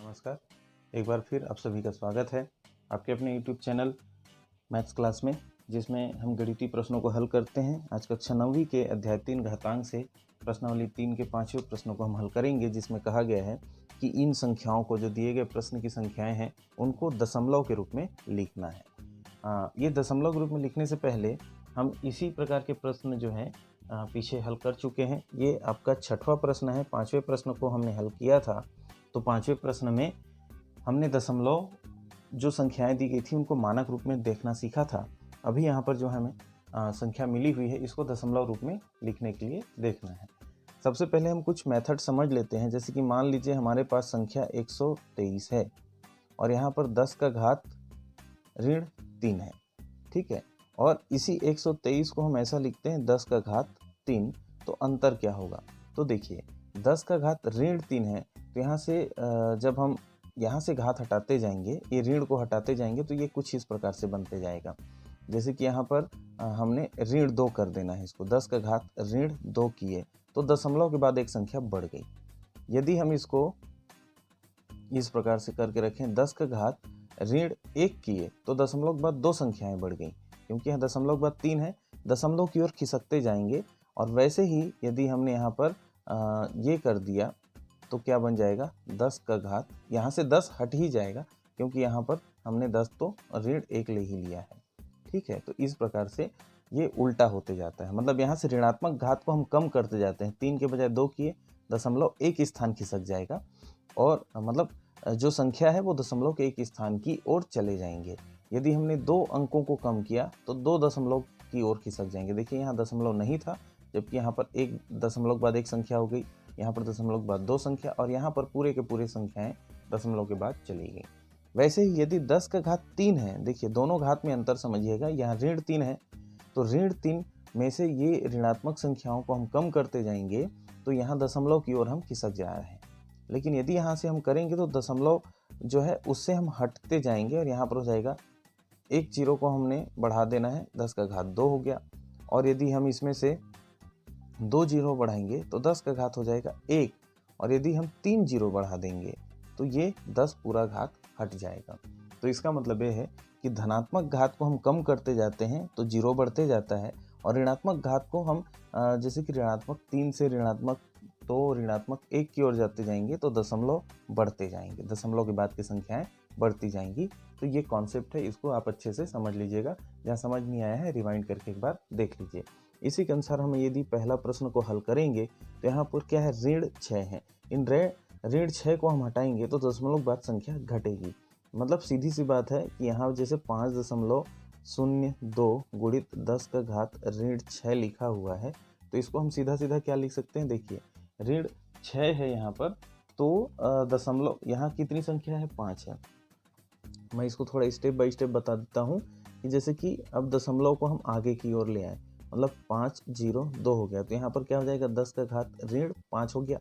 नमस्कार। एक बार फिर आप सभी का स्वागत है आपके अपने यूट्यूब चैनल मैथ्स क्लास में, जिसमें हम गणितीय प्रश्नों को हल करते हैं। आज कक्षा 9वीं के अध्याय 3 घातांक से प्रश्नावली 3 के 5वें प्रश्नों को हम हल करेंगे, जिसमें कहा गया है कि इन संख्याओं को, जो दिए गए प्रश्न की संख्याएं हैं, उनको दशमलव के रूप में लिखना है। ये दशमलव के रूप में लिखने से पहले हम इसी प्रकार के प्रश्न जो हैं पीछे हल कर चुके हैं। ये आपका 6वां प्रश्न है। 5वें प्रश्न को हमने हल किया था, तो 5वें प्रश्न में हमने दशमलव जो संख्याएं दी गई थी उनको मानक रूप में देखना सीखा था। अभी यहाँ पर जो हमें संख्या मिली हुई है, इसको दशमलव रूप में लिखने के लिए देखना है। सबसे पहले हम कुछ मेथड समझ लेते हैं। जैसे कि मान लीजिए हमारे पास संख्या 123 है और यहाँ पर 10 का घात ऋण 3 है, ठीक है। और इसी 123 को हम ऐसा लिखते हैं 10 का घात 3। तो अंतर क्या होगा? तो देखिए, 10 का घात ऋण 3 है, तो यहाँ से जब हम यहाँ से घात हटाते जाएंगे, ये ऋण को हटाते जाएंगे, तो ये कुछ इस प्रकार से बनते जाएगा। जैसे कि यहाँ पर हमने ऋण 2 कर देना है इसको। 10 का घात ऋण 2 किए तो दशमलव के बाद एक संख्या बढ़ गई। यदि हम इसको इस प्रकार से करके रखें, 10 का घात ऋण 1 किए तो दशमलव के बाद 2 संख्याएं बढ़ गई, क्योंकि यहाँ दशमलव के बाद 3 है, दशमलव की ओर खिसकते जाएंगे। और वैसे ही यदि हमने यहाँ पर ये कर दिया तो क्या बन जाएगा? 10 का घात, यहाँ से 10 हट ही जाएगा, क्योंकि यहाँ पर हमने 10 तो ऋण 1 ले ही लिया है, ठीक है। तो इस प्रकार से ये उल्टा होते जाता है। मतलब यहाँ से ऋणात्मक घात को हम कम करते जाते हैं। 3 के बजाय 2 किए, दशमलव 1 स्थान खिसक जाएगा, और मतलब जो संख्या है वो दशमलव के 1 स्थान की ओर चले जाएंगे। यदि हमने 2 अंकों को कम किया तो 2 दशमलव की ओर खिसक जाएंगे। देखिए, यहाँ दशमलव नहीं था, जबकि यहाँ पर 1 दशमलव के बाद 1 संख्या हो गई, यहाँ पर दशमलव के बाद 2 संख्या, और यहाँ पर पूरे के पूरे संख्याएं दशमलव के बाद चली गई। वैसे ही यदि 10 का घात 3 है, देखिए दोनों घात में अंतर समझिएगा। यहाँ ऋण 3 है, तो ऋण 3 में से ये ऋणात्मक संख्याओं को हम कम करते जाएंगे, तो यहाँ दशमलव की ओर हम खिसक जा रहे हैं। लेकिन यदि यहाँ से हम करेंगे तो दशमलव जो है उससे हम हटते जाएंगे, और यहाँ पर हो जाएगा 1 जीरो को हमने बढ़ा देना है, 10 का घात 2 हो गया। और यदि हम इसमें से 2 जीरो बढ़ाएंगे तो 10 का घात हो जाएगा 1, और यदि हम 3 जीरो बढ़ा देंगे तो ये 10 पूरा घात हट जाएगा। तो इसका मतलब ये है कि धनात्मक घात को हम कम करते जाते हैं तो जीरो बढ़ते जाता है, और ऋणात्मक घात को हम जैसे कि ऋणात्मक 3 से ऋणात्मक 2, ऋणात्मक 1 की ओर जाते जाएंगे तो दशमलव बढ़ते जाएंगे, दशमलव के बाद की संख्याएं बढ़ती जाएंगी। तो ये कॉन्सेप्ट है, इसको आप अच्छे से समझ लीजिएगा। जहाँ समझ नहीं आया है रिवाइंड करके एक बार देख लीजिए। इसी के अनुसार हम यदि पहला प्रश्न को हल करेंगे तो यहाँ पर क्या है? ऋण 6 है। इन ऋण 6 को हम हटाएंगे तो दशमलव बाद संख्या घटेगी। मतलब सीधी सी बात है कि यहाँ जैसे 5.02 गुणित 10 का घात ऋण 6 लिखा हुआ है, तो इसको हम सीधा सीधा क्या लिख सकते हैं? देखिए, ऋण 6 है यहाँ पर, तो दशमलव यहाँ कितनी संख्या है? 5 है। मैं इसको थोड़ा स्टेप बाय स्टेप बता देता हूँ कि जैसे कि अब दशमलव को हम आगे की ओर ले आए, मतलब 502 हो गया, तो यहाँ पर क्या हो जाएगा? 10 का घात ऋण 5 हो गया,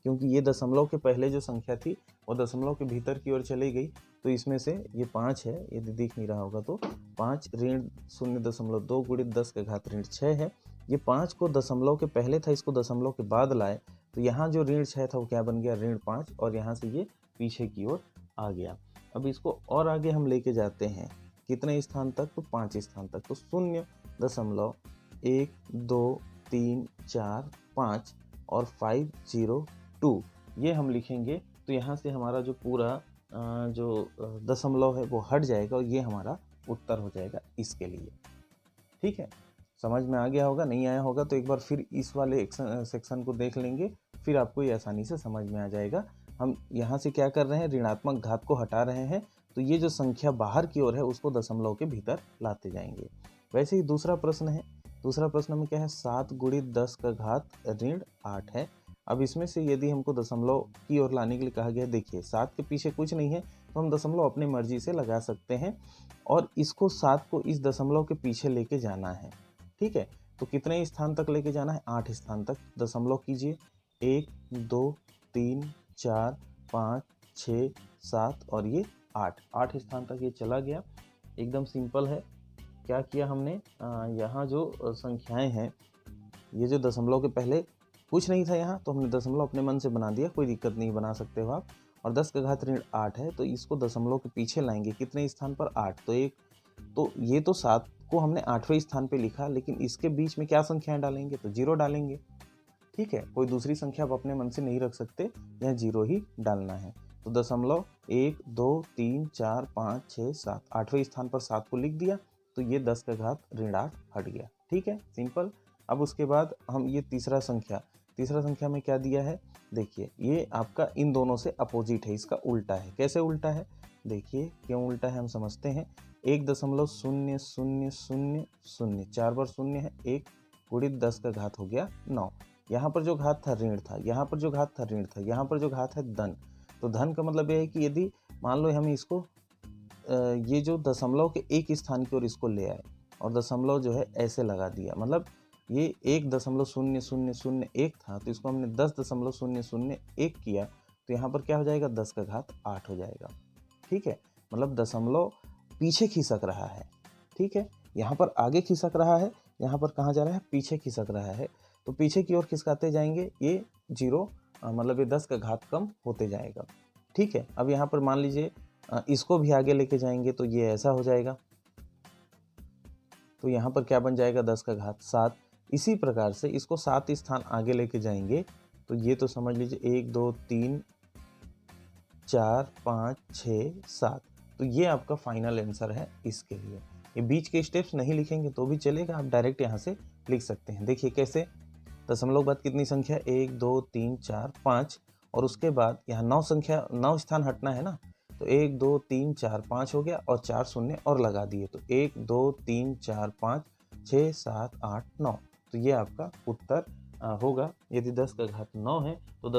क्योंकि ये दशमलव के पहले जो संख्या थी वो दशमलव के भीतर की ओर चली गई। तो इसमें से ये 5 है, यदि दिख नहीं रहा होगा तो 5 ऋण 0.2 गुणित 10 का घात ऋण 6 है। ये 5 को दशमलव के पहले था, इसको दशमलव के बाद लाए, तो यहाँ जो ऋण 6 था वो क्या बन गया? ऋण 5, और यहाँ से ये पीछे की ओर आ गया। अब इसको और आगे हम लेके जाते हैं, कितने स्थान तक? तो 5 स्थान तक। तो 0.1, 2, 3, 4, 5 और 502 ये हम लिखेंगे, तो यहाँ से हमारा जो पूरा जो दशमलव है वो हट जाएगा, और ये हमारा उत्तर हो जाएगा इसके लिए। ठीक है, समझ में आ गया होगा? नहीं आया होगा तो एक बार फिर इस वाले सेक्शन को देख लेंगे, फिर आपको ये आसानी से समझ में आ जाएगा। हम यहाँ से क्या कर रहे हैं? ऋणात्मक घात को हटा रहे हैं, तो ये जो संख्या बाहर की ओर है उसको दशमलव के भीतर लाते जाएंगे। वैसे ही दूसरा प्रश्न है। दूसरा प्रश्न में क्या है? 7 गुणित 10 का घात ऋण 8 है। अब इसमें से यदि हमको दशमलव की ओर लाने के लिए कहा गया है, देखिए 7 के पीछे कुछ नहीं है, तो हम दशमलव अपनी मर्जी से लगा सकते हैं, और इसको 7 को इस दशमलव के पीछे लेके जाना है। ठीक है, तो कितने स्थान तक लेके जाना है? 8 स्थान तक। दशमलव कीजिए, 1, 2, 3, 4, 5, 6, 7 और ये 8 स्थान तक ये चला गया। एकदम सिंपल है। क्या किया हमने? यहाँ जो संख्याएं हैं, ये जो दशमलव के पहले कुछ नहीं था यहाँ, तो हमने दशमलव अपने मन से बना दिया, कोई दिक्कत नहीं, बना सकते हो आप। और 10 का घात ऋण 8 है, तो इसको दशमलव के पीछे लाएंगे कितने स्थान पर 8, तो ये तो 7 को हमने 8वें स्थान पे लिखा, लेकिन इसके बीच में क्या संख्याएं डालेंगे, तो 0 डालेंगे। ठीक है, कोई दूसरी संख्या आप अपने मन से नहीं रख सकते, यहाँ 0 ही डालना है। तो दशमलव 1 2 3 4 5 6 7, 8वें स्थान पर 7 को लिख दिया, तो ये 10 का घात ऋण 8 हट गया। ठीक है, सिंपल। अब उसके बाद हम ये तीसरा संख्या में क्या दिया है, देखिए ये आपका इन दोनों से अपोजिट है, इसका उल्टा है। कैसे उल्टा है, देखिए क्यों उल्टा है हम समझते हैं। 1.0000, 4 बार शून्य है, 1 गुणित 10 का घात हो गया 9। यहाँ पर जो घात था ऋण था, यहाँ पर जो घात था ऋण था, यहाँ पर जो घात है धन। तो धन का मतलब ये है कि यदि मान लो हम इसको ये जो दशमलव के एक स्थान की ओर इसको ले आए और दशमलव जो है ऐसे लगा दिया, मतलब ये 1.0001 था, तो इसको हमने 10.001 किया, तो यहाँ पर क्या हो जाएगा, 10 का घात 8 हो जाएगा। ठीक है, मतलब दशमलव पीछे खिसक रहा है। ठीक है, यहाँ पर आगे खिसक रहा है, यहाँ पर कहाँ जा रहा है, पीछे खिसक रहा है। तो पीछे की ओर खिसकाते जाएंगे ये 0, मतलब ये 10 का घात कम होते जाएगा। ठीक है, अब यहाँ पर मान लीजिए इसको भी आगे लेके जाएंगे तो ये ऐसा हो जाएगा, तो यहाँ पर क्या बन जाएगा, 10 का घात 7। इसी प्रकार से इसको 7 स्थान आगे लेके जाएंगे, तो ये तो समझ लीजिए 1 2 3 4 5 6 7, तो ये आपका फाइनल आंसर है इसके लिए। ये बीच के स्टेप्स नहीं लिखेंगे तो भी चलेगा, आप डायरेक्ट यहाँ से लिख सकते हैं। देखिए कैसे, दशमलव के बाद कितनी संख्या, 1 2 3 4 5, और उसके बाद यहाँ 9 स्थान हटना है ना, तो 1 2 3 4 5 हो गया और 4 शून्य और लगा दिए, तो 1 2 3 4 5 6 7 8 9, तो ये आपका उत्तर होगा। यदि 10 का घात 9 है तो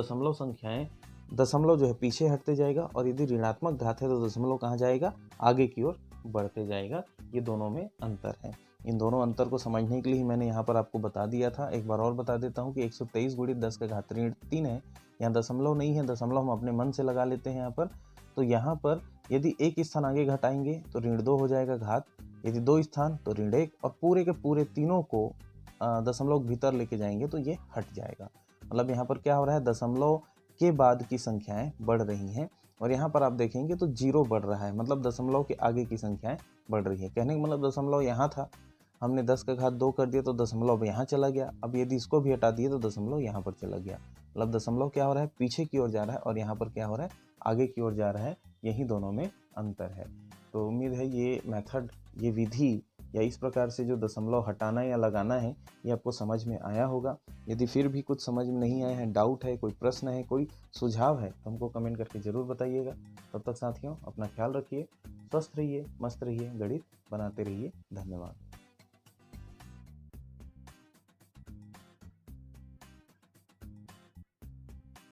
दशमलव जो है पीछे हटते जाएगा, और यदि ऋणात्मक घात है तो दशमलव कहाँ जाएगा, आगे की ओर बढ़ते जाएगा। ये दोनों में अंतर है। इन दोनों अंतर को समझने के लिए मैंने यहाँ पर आपको बता दिया था। एक बार और बता देता हूँ कि 123 गुणित 10 का घात ऋण 3 है, यहाँ दशमलव नहीं है, दशमलव हम अपने मन से लगा लेते हैं यहाँ पर। तो यहाँ पर यदि एक स्थान आगे घटाएंगे तो ऋण 2 हो जाएगा घात, यदि 2 स्थान तो ऋण 1, और पूरे के पूरे तीनों को दशमलव भीतर लेके जाएंगे तो ये हट जाएगा। मतलब यहाँ पर क्या हो रहा है, दशमलव के बाद की संख्याएं बढ़ रही हैं, और यहाँ पर आप देखेंगे तो 0 बढ़ रहा है, मतलब दशमलव के आगे की संख्याएं बढ़ रही है। कहने का मतलब दशमलव यहाँ था, हमने 10 का घात 2 कर दिया तो दशमलव यहाँ चला गया, अब यदि इसको भी हटा दिए तो दशमलव यहाँ पर चला गया। मतलब दशमलव क्या हो रहा है, पीछे की ओर जा रहा है, और यहाँ पर क्या हो रहा है, आगे की ओर जा रहा है। यही दोनों में अंतर है। तो उम्मीद है ये मेथड, ये विधि, या इस प्रकार से जो दशमलव हटाना या लगाना है, ये आपको समझ में आया होगा। यदि फिर भी कुछ समझ में नहीं आया है, डाउट है, कोई प्रश्न है, कोई सुझाव है, तो हमको कमेंट करके ज़रूर बताइएगा। तब तक साथियों अपना ख्याल रखिए, स्वस्थ रहिए, मस्त रहिए, गणित बनाते रहिए। धन्यवाद।